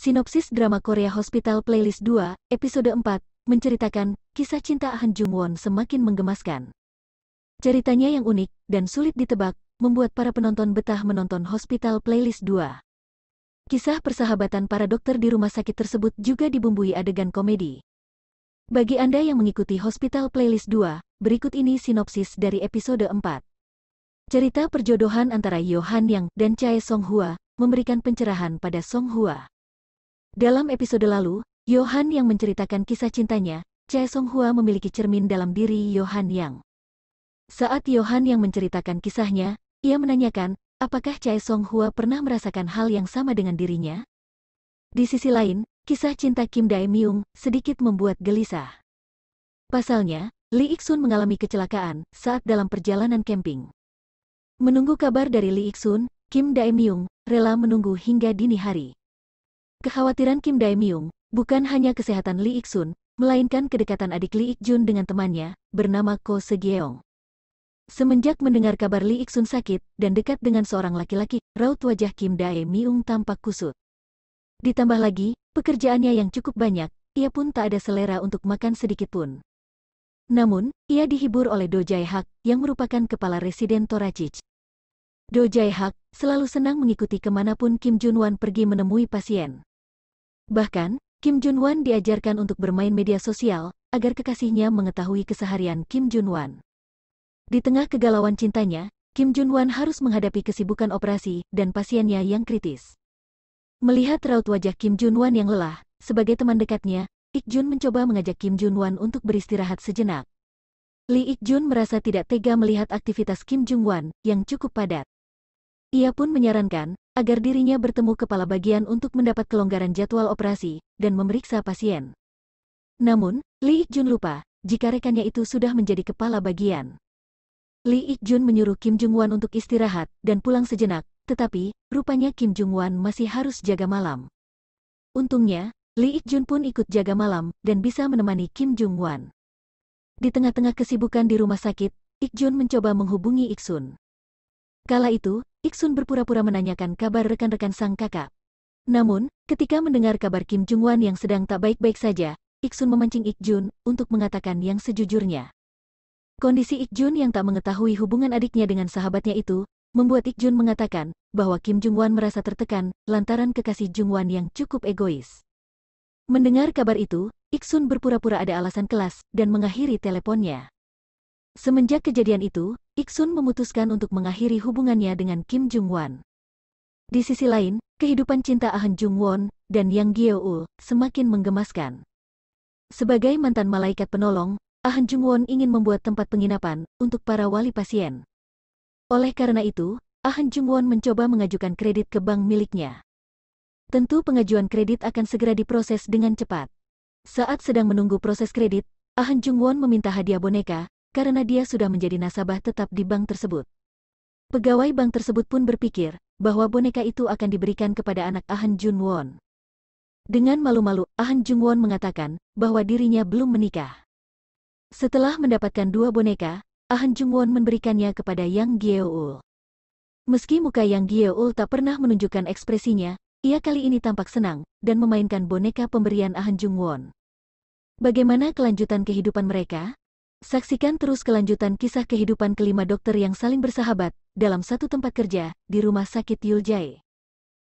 Sinopsis drama Korea Hospital Playlist 2, episode 4, menceritakan kisah cinta Han Jung-won semakin menggemaskan. Ceritanya yang unik dan sulit ditebak, membuat para penonton betah menonton Hospital Playlist 2. Kisah persahabatan para dokter di rumah sakit tersebut juga dibumbui adegan komedi. Bagi Anda yang mengikuti Hospital Playlist 2, berikut ini sinopsis dari episode 4. Cerita perjodohan antara Yo Han Yang dan Chae Song Hwa memberikan pencerahan pada Song Hwa. Dalam episode lalu, Yo Han yang menceritakan kisah cintanya, Chae Song Hwa memiliki cermin dalam diri Yo Han Yang. Saat Yo Han yang menceritakan kisahnya, ia menanyakan, apakah Chae Song Hwa pernah merasakan hal yang sama dengan dirinya? Di sisi lain, kisah cinta Kim Dae Myung sedikit membuat gelisah. Pasalnya, Lee Ik-sun mengalami kecelakaan saat dalam perjalanan camping. Menunggu kabar dari Lee Ik-sun, Kim Dae Myung rela menunggu hingga dini hari. Kekhawatiran Kim Dae Myung bukan hanya kesehatan Lee Ik-sun, melainkan kedekatan adik Lee Ik-jun dengan temannya, bernama Ko Se-gyeong. Semenjak mendengar kabar Lee Ik-sun sakit dan dekat dengan seorang laki-laki, raut wajah Kim Dae Myung tampak kusut. Ditambah lagi, pekerjaannya yang cukup banyak, ia pun tak ada selera untuk makan sedikit pun. Namun, ia dihibur oleh Do Jae-hak yang merupakan kepala residen Torachich. Do Jae-hak selalu senang mengikuti kemanapun Kim Jun-wan pergi menemui pasien. Bahkan, Kim Jun-wan diajarkan untuk bermain media sosial, agar kekasihnya mengetahui keseharian Kim Jun-wan. Di tengah kegalauan cintanya, Kim Jun-wan harus menghadapi kesibukan operasi dan pasiennya yang kritis. Melihat raut wajah Kim Jun-wan yang lelah, sebagai teman dekatnya, Ik-jun mencoba mengajak Kim Jun-wan untuk beristirahat sejenak. Lee Ik-jun merasa tidak tega melihat aktivitas Kim Jun-wan yang cukup padat. Ia pun menyarankan agar dirinya bertemu kepala bagian untuk mendapat kelonggaran jadwal operasi dan memeriksa pasien. Namun, Lee Ik-jun lupa jika rekannya itu sudah menjadi kepala bagian. Lee Ik-jun menyuruh Kim Jung-wan untuk istirahat dan pulang sejenak, tetapi rupanya Kim Jung-wan masih harus jaga malam. Untungnya, Lee Ik-jun pun ikut jaga malam dan bisa menemani Kim Jung-wan. Di tengah-tengah kesibukan di rumah sakit, Ik-jun mencoba menghubungi Ik-sun. Kala itu, Ik-sun berpura-pura menanyakan kabar rekan-rekan sang kakak. Namun, ketika mendengar kabar Kim Jung-wan yang sedang tak baik-baik saja, Ik-sun memancing Ik-jun untuk mengatakan yang sejujurnya. Kondisi Ik-jun yang tak mengetahui hubungan adiknya dengan sahabatnya itu, membuat Ik-jun mengatakan bahwa Kim Jung-wan merasa tertekan lantaran kekasih Jung-wan yang cukup egois. Mendengar kabar itu, Ik-sun berpura-pura ada alasan kelas dan mengakhiri teleponnya. Semenjak kejadian itu, Ik-sun memutuskan untuk mengakhiri hubungannya dengan Kim Jung-wan. Di sisi lain, kehidupan cinta Han Jung-won dan Yang Gyeol semakin menggemaskan. Sebagai mantan malaikat penolong, Han Jung-won ingin membuat tempat penginapan untuk para wali pasien. Oleh karena itu, Han Jung-won mencoba mengajukan kredit ke bank miliknya. Tentu pengajuan kredit akan segera diproses dengan cepat. Saat sedang menunggu proses kredit, Han Jung-won meminta hadiah boneka, karena dia sudah menjadi nasabah tetap di bank tersebut. Pegawai bank tersebut pun berpikir bahwa boneka itu akan diberikan kepada anak Han Jung-won. Dengan malu-malu, Han Jung-won mengatakan bahwa dirinya belum menikah. Setelah mendapatkan dua boneka, Han Jung-won memberikannya kepada Yang Gyeol. Meski muka Yang Gyeol tak pernah menunjukkan ekspresinya, ia kali ini tampak senang dan memainkan boneka pemberian Han Jung-won. Bagaimana kelanjutan kehidupan mereka? Saksikan terus kelanjutan kisah kehidupan kelima dokter yang saling bersahabat dalam satu tempat kerja di rumah sakit Yuljae.